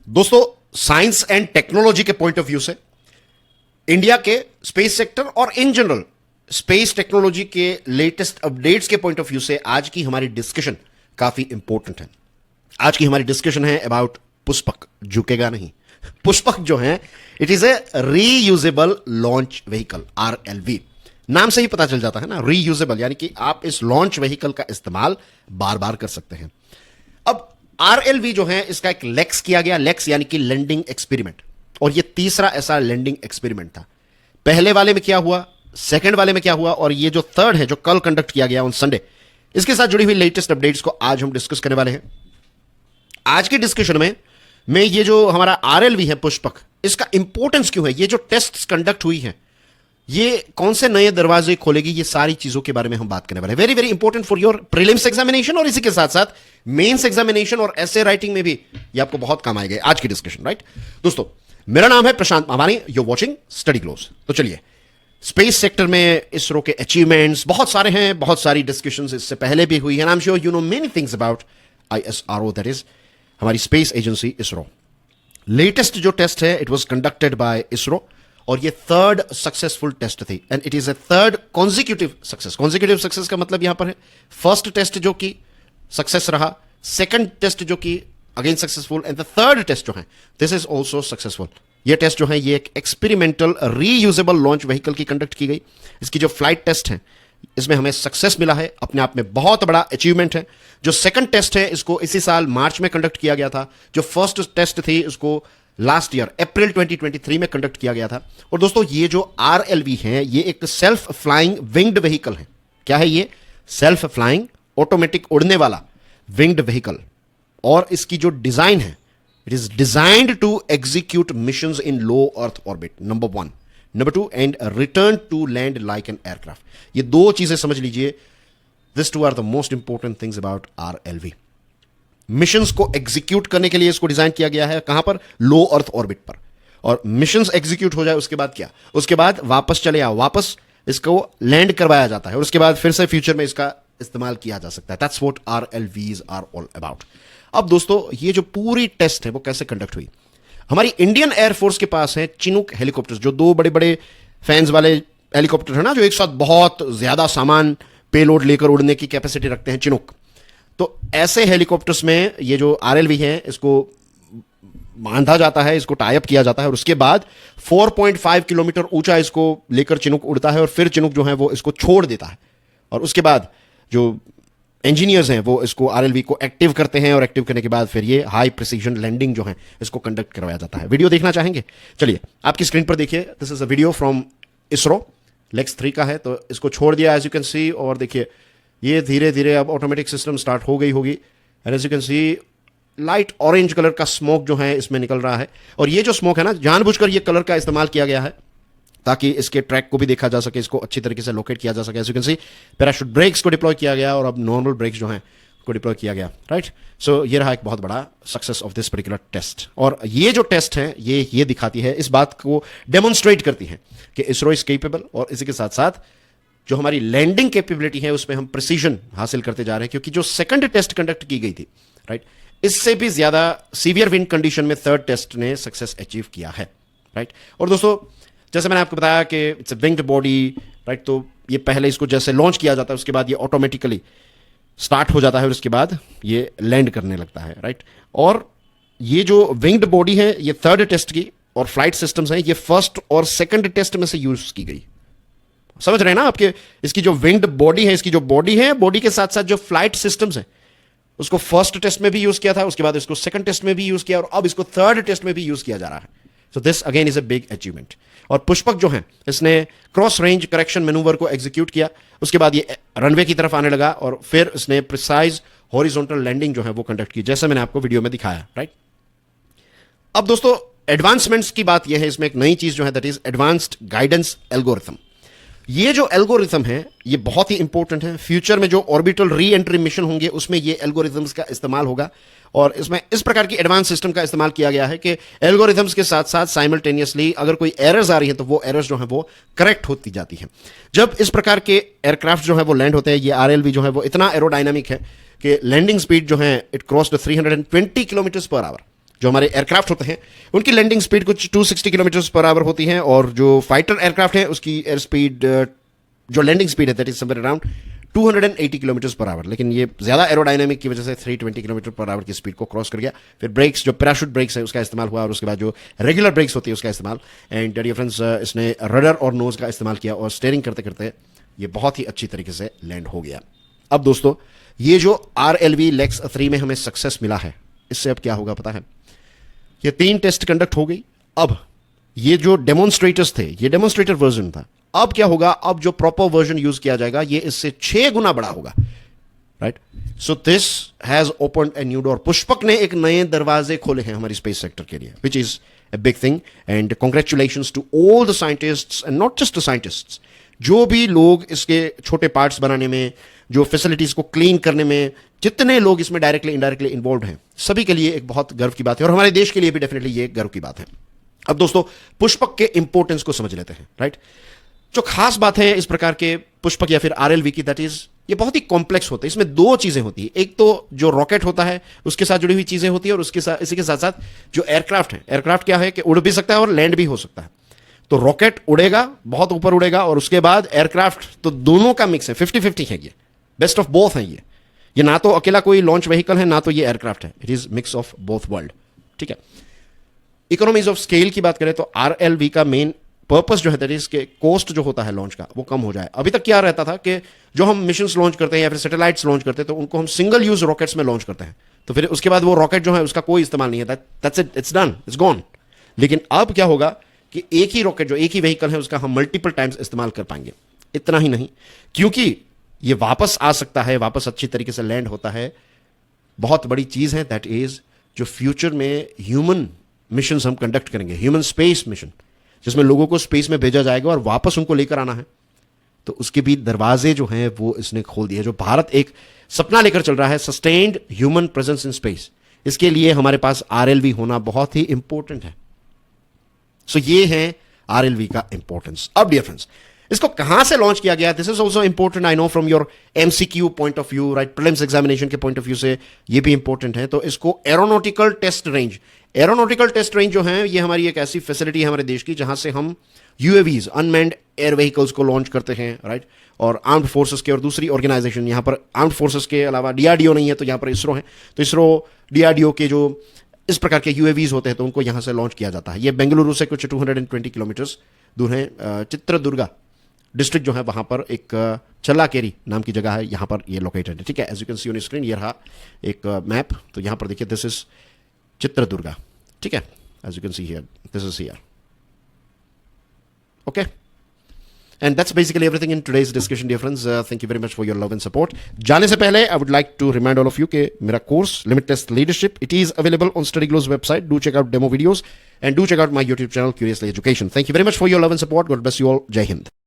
दोस्तों, science and technology के point of view से इंडिया के स्पेस सेक्टर और इन जनरल स्पेस टेक्नोलॉजी के लेटेस्ट अपडेट्स के पॉइंट ऑफ व्यू से आज की हमारी डिस्कशन काफी इंपॉर्टेंट है। आज की हमारी डिस्कशन है अबाउट पुष्पक। झुकेगा नहीं। पुष्पक जो है it is a reusable launch vehicle, RLV। नाम से ही पता चल जाता है ना, रीयूजेबल, यानी कि आप इस लॉन्च व्हीकल का इस्तेमाल बार बार कर सकते हैं। अब RLV जो है इसका एक लेक्स किया गया, लेक्स यानी कि लैंडिंग एक्सपेरिमेंट, और ये तीसरा ऐसा लैंडिंग एक्सपेरिमेंट था। पहले वाले में क्या हुआ, सेकंड वाले में क्या हुआ, और ये जो थर्ड है जो कल कंडक्ट किया गया ऑन संडे, इसके साथ जुड़ी हुई लेटेस्ट अपडेट्स को आज हम डिस्कस करने वाले हैं। आज की डिस्कशन में मैं ये जो हमारा RLV है पुष्पक, इसका इंपॉर्टेंस क्यों है, ये जो टेस्ट कंडक्ट हुई है ये कौन से नए दरवाजे खोलेगी, ये सारी चीजों के बारे में हम बात करने वाले हैं। Very very important for your prelims examination, और इसी के साथ साथ मेंस एग्जामिनेशन और एसे राइटिंग में भी ये आपको बहुत काम आएगा आज की डिस्कशन, राइट। दोस्तों, मेरा नाम है प्रशांत Mawani, you watching study close. तो चलिए, स्पेस सेक्टर में इसरो के अचीवमेंट्स बहुत सारे हैं, बहुत सारी डिस्कशंस इससे पहले भी हुई है। I am sure you know many things about ISRO, that is हमारी स्पेस एजेंसी इसरो। लेटेस्ट जो टेस्ट है it was conducted by ISRO, और ये थर्ड सक्सेसफुल टेस्ट थी, and it is a third consecutive success. Consecutive success का मतलब यहां पर है फर्स्ट टेस्ट जो कि सक्सेस रहा, सेकंड टेस्ट जो कि again successful, and the third test जो है दिस इज ऑल्सो सक्सेसफुल। ये टेस्ट जो है ये एक एक्सपेरिमेंटल रीयूजेबल लॉन्च व्हीकल की कंडक्ट की गई। इसकी जो फ्लाइट टेस्ट है इसमें हमें सक्सेस मिला है, अपने आप में बहुत बड़ा अचीवमेंट है। जो सेकंड टेस्ट है इसको इसी साल मार्च में कंडक्ट किया गया था। जो फर्स्ट टेस्ट थी उसको लास्ट ईयर अप्रैल 2023 में कंडक्ट किया गया था। और दोस्तों, ये जो RLV है ये एक सेल्फ फ्लाइंग विंग्ड व्हीकल है। क्या है ये? सेल्फ फ्लाइंग ऑटोमेटिक उड़ने वाला विंग्ड व्हीकल, और इसकी जो डिजाइन है it is designed to execute missions in low earth orbit, number 1, number 2, and return to land like an aircraft. ये दो चीजें समझ लीजिए, this two are the most important things about RLV। Missions को एग्जीक्यूट करने के लिए इसको डिजाइन किया गया है, कहां पर? लो अर्थ ऑर्बिट पर। और मिशंस एग्जीक्यूट हो जाए उसके बाद क्या? उसके बाद वापस चले आओ, वापस इसको लैंड करवाया जाता है, और उसके बाद फिर से फ्यूचर में इसका इस्तेमाल किया जा सकता है। That's what RLVs are all about. अब दोस्तों, ये जो पूरी टेस्ट है वो कैसे कंडक्ट हुई? हमारी इंडियन एयरफोर्स के पास है चिनूक हेलीकॉप्टर्स, जो दो बड़े बड़े फैंस वाले हेलीकॉप्टर है ना, जो एक साथ बहुत ज्यादा सामान पेलोड लेकर उड़ने की कैपेसिटी रखते हैं, चिनूक। तो ऐसे हेलीकॉप्टर्स में ये जो RLV है इसको बांधा जाता है, इसको टाई अप किया जाता है, और उसके बाद 4.5 किलोमीटर ऊंचा इसको लेकर चिनूक उड़ता है, और फिर चिनूक जो है वो इसको छोड़ देता है, और उसके बाद जो इंजीनियर्स हैं वो इसको RLV को एक्टिव करते हैं, और एक्टिव करने के बाद फिर ये हाई प्रिसीजन लैंडिंग जो है इसको कंडक्ट करवाया जाता है। वीडियो देखना चाहेंगे? चलिए आपकी स्क्रीन पर देखिए, this is a video from ISRO, LEX 3 का है। तो इसको छोड़ दिया एज यू कैन सी, और देखिए ये धीरे धीरे अब ऑटोमेटिक सिस्टम स्टार्ट हो गई होगी, and as you can see light orange colour का स्मोक जो है इसमें निकल रहा है। और ये जो स्मोक है ना, जानबूझकर ये कलर का इस्तेमाल किया गया है ताकि इसके ट्रैक को भी देखा जा सके, इसको अच्छी तरीके से लोकेट किया जा सके। As you can see parachute brakes को डिप्लॉय किया गया, और अब नॉर्मल ब्रेक्स जो हैं को डिप्लॉय किया गया, राइट। सो ये रहा एक बहुत बड़ा success of this particular test. और ये जो टेस्ट है ये दिखाती है, इस बात को डेमोन्स्ट्रेट करती है कि इसरो इज केपेबल, और इसी के साथ साथ जो हमारी लैंडिंग कैपेबिलिटी है उसमें हम प्रिसीजन हासिल करते जा रहे हैं। क्योंकि जो सेकंड टेस्ट कंडक्ट की गई थी, राइट, इससे भी ज्यादा सीवियर विंड कंडीशन में थर्ड टेस्ट ने सक्सेस अचीव किया है, राइट। और दोस्तों, जैसे मैंने आपको बताया कि it's a winged body, right, तो ये पहले इसको जैसे लॉन्च किया जाता है उसके बाद ये ऑटोमेटिकली स्टार्ट हो जाता है, और उसके बाद ये लैंड करने लगता है, राइट। और ये जो विंग्ड बॉडी है ये थर्ड टेस्ट की, और फ्लाइट सिस्टम्स हैं ये फर्स्ट और सेकंड टेस्ट में से यूज की गई। समझ रहे हैं ना आपके? इसकी जो विंग्ड बॉडी है, इसकी जो बॉडी है, बॉडी के साथ साथ जो फ्लाइट सिस्टम्स हैं उसको फर्स्ट टेस्ट में भी यूज किया था, उसके बाद इसको सेकंड टेस्ट में भी यूज किया, और अब इसको थर्ड टेस्ट में भी यूज किया जा रहा है। So this again is a big achievement. और पुष्पक जो है इसने क्रॉस रेंज करेक्शन मैनूवर को एग्जीक्यूट किया, उसके बाद ये रनवे की तरफ आने लगा, और फिर इसने प्रिसाइज हॉरिजॉन्टल लैंडिंग जो है वो कंडक्ट की, जैसे मैंने आपको वीडियो में दिखाया, राइट। अब दोस्तों, एडवांसमेंट्स की बात यह है, इसमें एक नई चीज जो है that is advanced guidance algorithm. ये जो एल्गोरिथम है ये बहुत ही इंपॉर्टेंट है। फ्यूचर में जो ऑर्बिटल री एंट्री मिशन होंगे उसमें ये एल्गोरिथम्स का इस्तेमाल होगा, और इसमें इस प्रकार की एडवांस सिस्टम का इस्तेमाल किया गया है कि एल्गोरिथम्स के साथ साथ साइमल्टेनियसली अगर कोई एरर्स आ रही है तो वो एरर्स जो है वो करेक्ट होती जाती है। जब इस प्रकार के एयरक्राफ्ट जो है वो लैंड होते हैं, ये RLV जो है वो इतना एरोडायनामिक है कि लैंडिंग स्पीड जो है it crossed 320 kilometre per hour, जो हमारे एयरक्राफ्ट होते हैं उनकी लैंडिंग स्पीड कुछ 260 किलोमीटर पर आवर होती है, और जो फाइटर एयरक्राफ्ट है उसकी एयर स्पीड, जो लैंडिंग स्पीड है that is somewhere around 280 kilometre per hour. लेकिन ये ज्यादा एरोडायनामिक की वजह से 320 किलोमीटर पर आवर की स्पीड को क्रॉस कर गया। फिर ब्रेक्स, जो पैराशूट ब्रेक्स है उसका इस्तेमाल हुआ, और उसके बाद जो रेगुलर ब्रेक्स होती है उसका इस्तेमाल। एंड डियर फ्रेंड्स, इसने रडर और नोज का इस्तेमाल किया, और स्टेयरिंग करते करते ये बहुत ही अच्छी तरीके से लैंड हो गया। अब दोस्तों, ये जो RLV लेक्स 3 में हमें सक्सेस मिला है, इससे अब क्या होगा पता है? ये 3 टेस्ट कंडक्ट हो गई। अब ये जो डेमोन्स्ट्रेटर्स थे, ये डेमोन्स्ट्रेटर वर्जन था। अब क्या होगा? अब जो प्रॉपर वर्जन यूज किया जाएगा ये इससे 6 गुना बड़ा होगा, right? So this has opened a new door. Pushpak ने एक नए दरवाजे खोले हैं हमारी स्पेस सेक्टर के लिए, which is a big thing. And congratulations to all the scientists, and not just the scientists, जो भी लोग इसके छोटे पार्ट्स बनाने में, जो फैसिलिटीज को क्लीन करने में, जितने लोग इसमें डायरेक्टली इनडायरेक्टली इन्वॉल्व हैं, सभी के लिए एक बहुत गर्व की बात है, और हमारे देश के लिए भी डेफिनेटली ये गर्व की बात है। अब दोस्तों, पुष्पक के इंपोर्टेंस को समझ लेते हैं, राइट? जो खास बात है इस प्रकार के पुष्पक या फिर RLV की, दैट इज ये बहुत ही कॉम्प्लेक्स होते हैं। इसमें 2 चीजें होती है, एक तो जो रॉकेट होता है उसके साथ जुड़ी हुई चीजें होती है, और उसके साथ, इसी के साथ साथ जो एयरक्राफ्ट है, एयरक्राफ्ट क्या है कि उड़ भी सकता है और लैंड भी हो सकता है। तो रॉकेट उड़ेगा, बहुत ऊपर उड़ेगा, और उसके बाद एयरक्राफ्ट, तो दोनों का मिक्स है, 50-50 है। ये बेस्ट ऑफ बोथ है। ये ना तो अकेला कोई लॉन्च व्हीकल है, ना तो ये एयरक्राफ्ट है। It is mix of both world, ठीक है? इकोनॉमीज ऑफ स्केल की बात करें तो RLV का मेन पर्पस जो है दैट इज के कॉस्ट जो होता है लॉन्च का वो कम हो जाए। अभी तक क्या रहता था कि जो हम मिशंस लॉन्च करते हैं या फिर सैटेलाइट्स लॉन्च करते हैं तो उनको हम सिंगल यूज रॉकेट्स में लॉन्च करते हैं, तो फिर उसके बाद वो रॉकेट जो है उसका कोई इस्तेमाल नहीं है, that's it, it's done, it's gone. लेकिन अब क्या होगा कि एक ही रॉकेट, जो एक ही व्हीकल है, उसका हम मल्टीपल टाइम्स इस्तेमाल कर पाएंगे। इतना ही नहीं, क्योंकि ये वापस आ सकता है, वापस अच्छी तरीके से लैंड होता है। बहुत बड़ी चीज है दैट इज जो फ्यूचर में ह्यूमन मिशन हम कंडक्ट करेंगे, ह्यूमन स्पेस मिशन, जिसमें लोगों को स्पेस में भेजा जाएगा और वापस उनको लेकर आना है, तो उसके भी दरवाजे जो हैं वो इसने खोल दिए। जो भारत एक सपना लेकर चल रहा है, sustained human presence in space, इसके लिए हमारे पास RLV होना बहुत ही इंपॉर्टेंट है। सो ये है RLV का इंपॉर्टेंस। अब डियर फ्रेंड्स, इसको कहां से लॉन्च किया गया, this is also important, I know from your MCQ point of view, right? Prelims examination के पॉइंट ऑफ व्यू से ये भी इंपॉर्टेंट है। तो इसको aeronautical test range, aeronautical test range जो है ये हमारी एक ऐसी फैसिलिटी है हमारे देश की जहां से हम UAVs, अनमैन्ड एयर व्हीकल्स को लॉन्च करते हैं, राइट? और आर्म्ड फोर्सेस के और दूसरी ऑर्गेनाइजेशन, यहां पर आर्म्ड फोर्सेस के अलावा DRDO नहीं है तो यहां पर इसरो है, तो इसरो DRDO के जो इस प्रकार के UAVs होते हैं तो उनको यहां से लॉन्च किया जाता है। ये बेंगलुरु से कुछ 220 किलोमीटर दूर है। चित्रदुर्गा डिस्ट्रिक्ट जो है वहां पर एक चल्लाकेरी नाम की जगह है, यहां पर ये लोकेटेड है, ठीक है? As you can see on screen, ये रहा एक मैप। तो यहां पर देखिए, दिस इज चित्रदुर्गा, ठीक है? As you can see here, this is here, okay? And that's basically everything in today's discussion, dear friends. Thank you very much for your love and support. जाने से पहले I would like to remind all of you कि मेरा course Limitless Leadership, it is available on StudyGlow's website. Do check out demo videos and do check out my YouTube channel Curiously Education. Thank you very much for your love and support. God bless you all. Jai Hind.